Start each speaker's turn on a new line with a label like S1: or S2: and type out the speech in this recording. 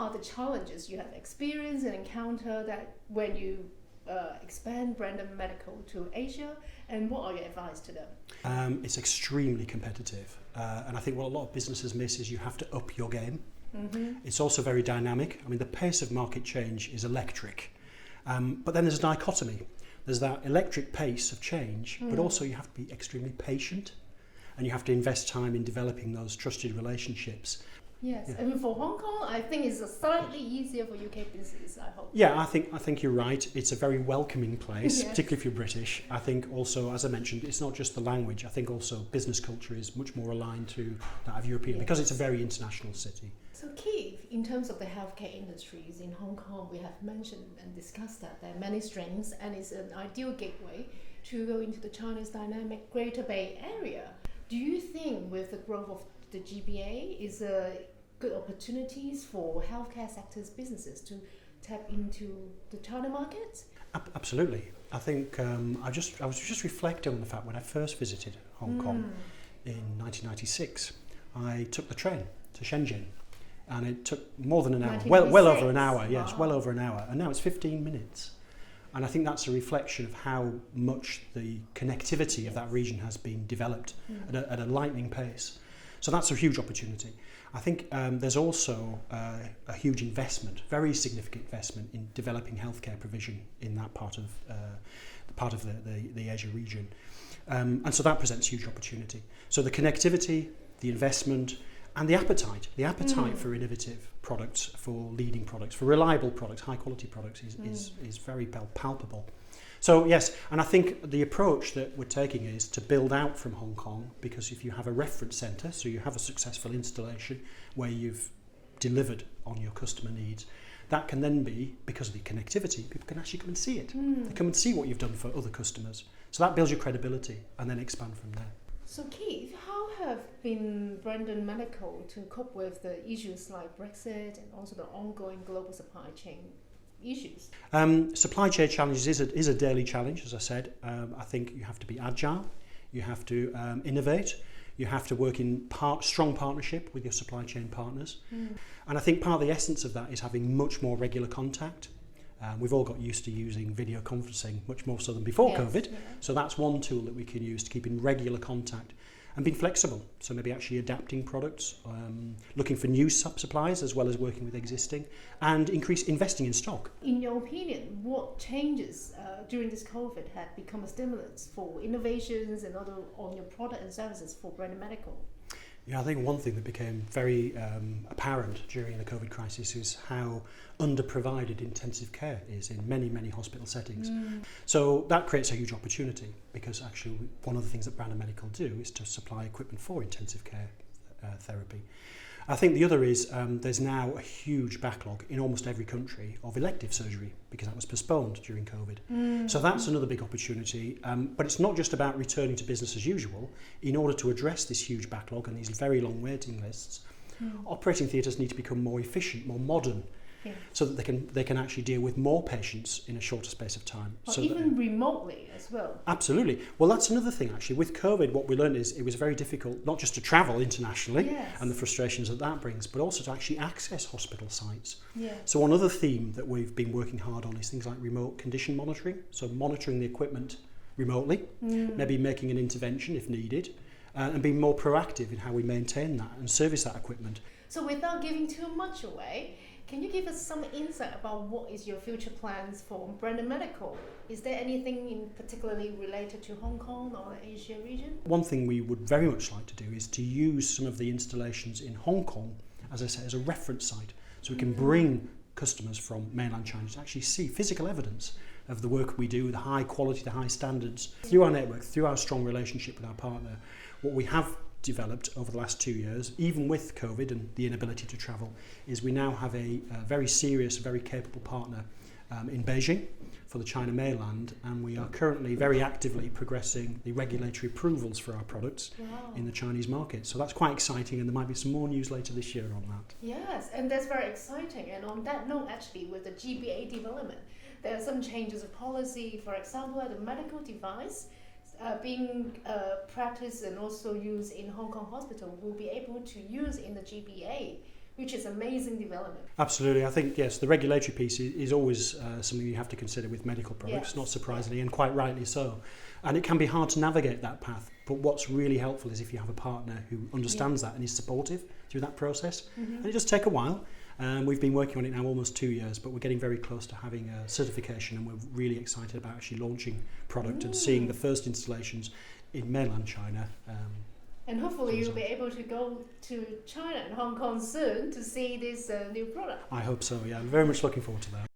S1: are the challenges you have experienced and encountered that when you expand Brandon Medical to Asia, and what are your advice to them?
S2: It's extremely competitive, and I think what a lot of businesses miss is you have to up your game. It's also very dynamic. I mean, the pace of market change is electric, but then there's a dichotomy. There's that electric pace of change, but also you have to be extremely patient, and you have to invest time in developing those trusted relationships.
S1: Yes, I mean, for Hong Kong, I think it's slightly easier for UK business, I hope.
S2: Yeah, I think you're right. It's a very welcoming place,
S1: Yes.
S2: particularly if you're British. I think also, as I mentioned, it's not just the language. I think also business culture is much more aligned to that of European, because it's a very international city.
S1: So Keith, in terms of the healthcare industries in Hong Kong, we have mentioned and discussed that there are many strengths and it's an ideal gateway to go into the China's dynamic Greater Bay Area. Do you think with the growth of the GBA is a good opportunities for healthcare sector's businesses to tap into the China market?
S2: Absolutely. I think I was just reflecting on the fact when I first visited Hong Kong in 1996, I took the train to Shenzhen, and it took more than an hour, well over an hour. Yes, wow. Well over an hour, and now it's 15 minutes. And I think that's a reflection of how much the connectivity of that region has been developed at a lightning pace. So that's a huge opportunity. I think there's also a huge investment, very significant investment in developing healthcare provision in that part of the Asia region. And so that presents huge opportunity. So the connectivity, the investment, and the appetite for innovative products, for leading products, for reliable products, high quality products is very palpable. So yes, and I think the approach that we're taking is to build out from Hong Kong, because if you have a reference centre, so you have a successful installation where you've delivered on your customer needs, that can then be, because of the connectivity, people can actually come and see it. They come and see what you've done for other customers. So that builds your credibility and then expand from there.
S1: So Keith, how have been Brandon Medical to cope with the issues like Brexit and also the ongoing global supply chain issues?
S2: Supply chain challenges is a daily challenge, as I said. I think you have to be agile, you have to innovate, you have to work in strong partnership with your supply chain partners. And I think part of the essence of that is having much more regular contact. We've all got used to using video conferencing much more so than before COVID. Yeah. So that's one tool that we can use to keep in regular contact and being flexible. So maybe actually adapting products, looking for new suppliers as well as working with existing, and investing in stock.
S1: In your opinion, what changes during this COVID had become a stimulus for innovations and other on your product and services for Brandon Medical?
S2: Yeah, I think one thing that became very apparent during the COVID crisis is how underprovided intensive care is in many, many hospital settings. So that creates a huge opportunity, because actually one of the things that Brandon Medical do is to supply equipment for intensive care therapy. I think the other is there's now a huge backlog in almost every country of elective surgery, because that was postponed during COVID. So that's another big opportunity. But it's not just about returning to business as usual. In order to address this huge backlog and these very long waiting lists, operating theatres need to become more efficient, more modern, so that they can actually deal with more patients in a shorter space of time.
S1: Or so even remotely as well.
S2: Absolutely. Well, that's another thing actually. With COVID, what we learned is it was very difficult not just to travel internationally and the frustrations that brings, but also to actually access hospital sites. So one other theme that we've been working hard on is things like remote condition monitoring. So monitoring the equipment remotely, maybe making an intervention if needed, and being more proactive in how we maintain that and service that equipment.
S1: So without giving too much away, can you give us some insight about what is your future plans for Brandon Medical? Is there anything in particularly related to Hong Kong or the Asia region?
S2: One thing we would very much like to do is to use some of the installations in Hong Kong, as I say, as a reference site, so we can bring customers from mainland China to actually see physical evidence of the work we do, the high quality, the high standards. Through our network, through our strong relationship with our partner, what we have developed over the last 2 years, even with COVID and the inability to travel, is we now have a very serious, very capable partner in Beijing for the China mainland, and we are currently very actively progressing the regulatory approvals for our products in the Chinese market. So that's quite exciting, and there might be some more news later this year on that.
S1: Yes, and that's very exciting. And on that note, actually, with the GBA development, there are some changes of policy. For example, the medical device being practiced and also used in Hong Kong hospital will be able to use in the GBA which is amazing development.
S2: Absolutely. I think, yes, the regulatory piece is always something you have to consider with medical products,
S1: Yes.
S2: not surprisingly, and quite rightly so. And it can be hard to navigate that path, but what's really helpful is if you have a partner who understands that and is supportive through that process.
S1: Mm-hmm.
S2: And it does take a while. We've been working on it now almost 2 years, but we're getting very close to having a certification, and we're really excited about actually launching product and seeing the first installations in mainland China.
S1: And hopefully you'll be able to go to China and Hong Kong soon to see this new product.
S2: I hope so, yeah. I'm very much looking forward to that.